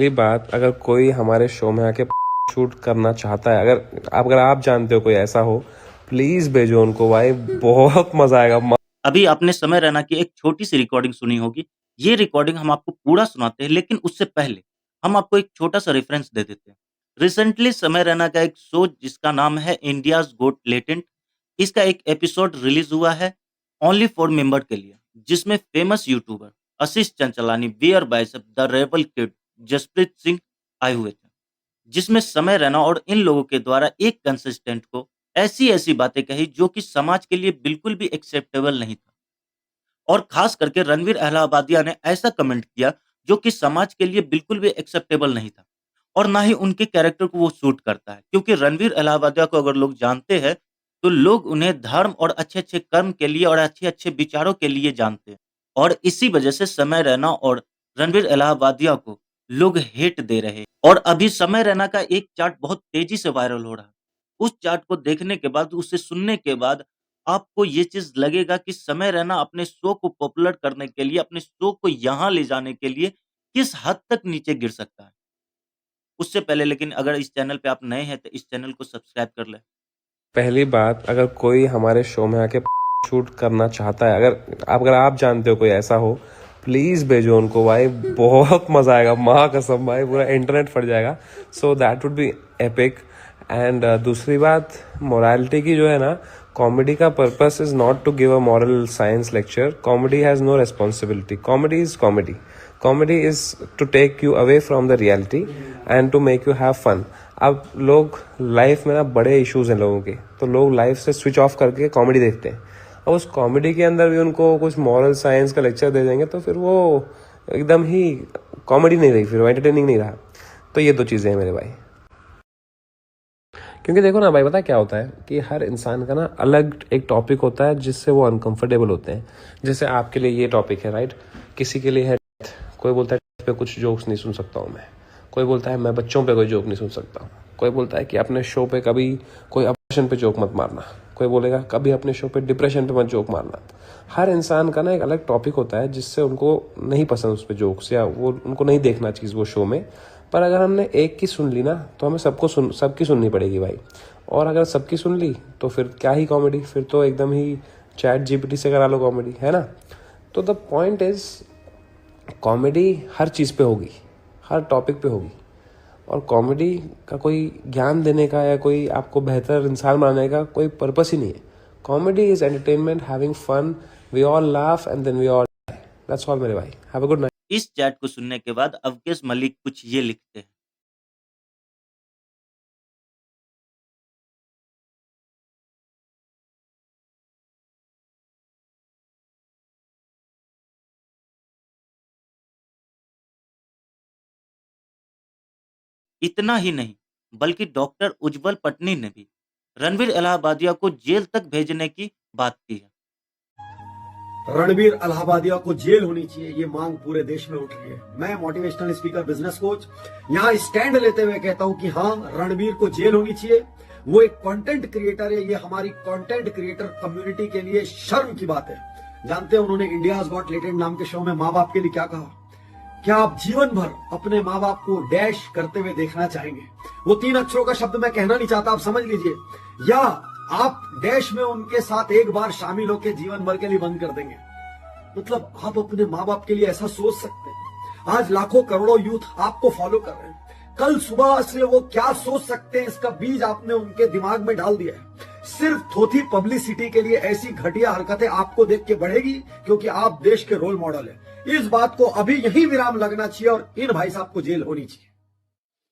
ये बात अगर कोई हमारे शो में आके शूट करना चाहता है, अगर आप जानते हो कोई ऐसा हो, प्लीज भेजो उनको भाई, बहुत मजा आएगा। अभी आपने समय रैना की एक छोटी-सी रिकॉर्डिंग सुनी होगी। ये रिकॉर्डिंग हम आपको पूरा सुनाते हैं, लेकिन उससे पहले हम आपको एक छोटा-सा रेफरेंस दे देते हैं। रिसेंटली समय रैना का एक शो जिसका नाम है इंडियाज़ गोट टैलेंट, इसका एक एपिसोड रिलीज़ हुआ है ओनली फॉर मेंबर के लिए, जिसमें famous YouTuber Ashish Chanchlani, Beer Biceps, The Rebel Kid, Jaspreet Singh आए हुए थे। जिसमें समय रैना और इन लोगों के द्वारा एक कंसिस्टेंट को ऐसी-ऐसी बातें कही जो कि समाज के लिए बिल्कुल भी एक्सेप्टेबल नहीं था। और खास करके रणवीर अहलावालिया ने ऐसा कमेंट किया जो कि समाज के लिए बिल्कुल भी एक्सेप्टेबल नहीं था और ना ही उनके कैरेक्टर को वो सूट करता है, क्योंकि रणवीर अहलावालिया को अगर लोग जानते हैं तो लोग उन्हें धर्म और अच्छे-अच्छे कर्म के लिए और अच्छे-अच्छे विचारों के लिए जानते हैं और इसी वजह से समय रैना और रणवीर अहलावालिया को लोग हेट दे रहे हैं। और अभी समय रैना का एक चार्ट बहुत तेजी से वायरल हो रहा है। उस चार्ट को देखने के बाद, उसे सुनने के बाद आपको ये चीज़ लगेगा कि समय रैना अपने शो को पॉपुलर करने के लिए, अपने शो को यहाँ ले जाने के लिए किस हद तक नीचे गिर सकता है। उससे पहले लेकिन अगर इस चैनल पे आप नए हैं तो इस चैनल को सब्सक्राइब कर लें। पहली बात, अगर कोई हमारे शो में आके शूट करना चाहता है, अगर आप जानते हो कोई ऐसा हो, प्लीज भेजो उनको भाई, बहुत मजा आएगा। माँ कसम भाई, पूरा इंटरनेट फट जाएगा। So that would be epic. And दूसरी बात, मोरालिटी की जो है ना, कॉमेडी का purpose is not to give a moral science lecture. Comedy has no responsibility. Comedy is comedy. Comedy is to take you away from the reality and to make you have fun. अब लोग life में ना, बड़े issues हैं लोगों के, तो लोग लाइफ से स्विच ऑफ करके कॉमेडी देखते हैं। और उस कॉमेडी के अंदर भी उनको कुछ मॉरल साइंस का लेक्चर दे देंगे तो फिर वो एकदम ही कॉमेडी नहीं रही, फिर वो एंटरटेनिंग नहीं रहा। तो ये दो चीज़ें हैं मेरे भाई। क्योंकि देखो ना भाई, पता क्या होता है कि हर इंसान का ना अलग एक टॉपिक होता है जिससे वो अनकंफर्टेबल होते हैं। जैसे आपके लिए ये टॉपिक है, राइट? किसी के लिए है death। कोई बोलता है death पे कुछ जोक्स नहीं सुन सकता हूँ मैं। कोई बोलता है मैं बच्चों पे कोई जोक नहीं सुन सकता हूँ। कोई बोलता है कि अपने शो पे कभी कोई अबॉर्शन पे जोक मत मारना। कोई बोलेगा कभी अपने शो पे डिप्रेशन पे मत जोक मारना। हर इंसान का ना एक अलग टॉपिक होता है जिससे उनको नहीं पसंद उस पर जोक्स, या वो उनको नहीं देखना चीज़ वो शो में। पर अगर हमने एक की सुन ली ना, तो हमें सबकी सुननी पड़ेगी भाई। और अगर सबकी सुन ली तो फिर क्या ही कॉमेडी, फिर तो एकदम ही चैट जीपीटी से करा लो कॉमेडी, है ना? तो द पॉइंट इज, कॉमेडी हर चीज़ पे होगी, हर टॉपिक पे होगी। और कॉमेडी का कोई ज्ञान देने का या कोई आपको बेहतर इंसान बनाने का कोई पर्पस ही नहीं है। Comedy is entertainment, having fun, we all laugh and then we all die. That's all मेरे भाई। Have a good night. इस चैट को सुनने के बाद अवकेश मलिक कुछ ये लिखते हैं। इतना ही नहीं, बल्कि डॉक्टर उज्जवल पटनी ने भी रणवीर अलाहाबादिया को जेल तक भेजने की बात की है। रणबीर अलाहाबादिया को जेल होनी चाहिए, ये मांग पूरे देश में उठ रही है। मैं मोटिवेशनल स्पीकर, बिजनेस कोच, यहाँ स्टैंड लेते हुए कहता हूं कि हाँ, रणबीर को जेल होनी चाहिए। वो एक कंटेंट क्रिएटर है। ये हमारी कंटेंट क्रिएटर कम्युनिटी के लिए शर्म की बात है। जानते हैं उन्होंने इंडियाज गॉट टैलेंट नाम के शो में माँ बाप के लिए क्या कहा? क्या आप जीवन भर अपने माँ बाप को डैश करते हुए देखना चाहेंगे? वो 3 अक्षरों का शब्द मैं कहना नहीं चाहता, आप समझ लीजिए। या आप डैश में उनके साथ एक बार शामिल होकर जीवन भर के लिए बंद कर देंगे? मतलब आप अपने माँ बाप के लिए ऐसा सोच सकते हैं? आज लाखों करोड़ों यूथ आपको फॉलो कर रहे हैं। कल सुबह से वो क्या सोच सकते हैं, इसका बीज आपने उनके दिमाग में डाल दिया है। सिर्फ थोथी पब्लिसिटी के लिए ऐसी घटिया हरकतें आपको देख के बढ़ेगी, क्योंकि आप देश के रोल मॉडल हैं। इस बात को अभी यही विराम लगना चाहिए और इन भाई साहब को जेल होनी चाहिए।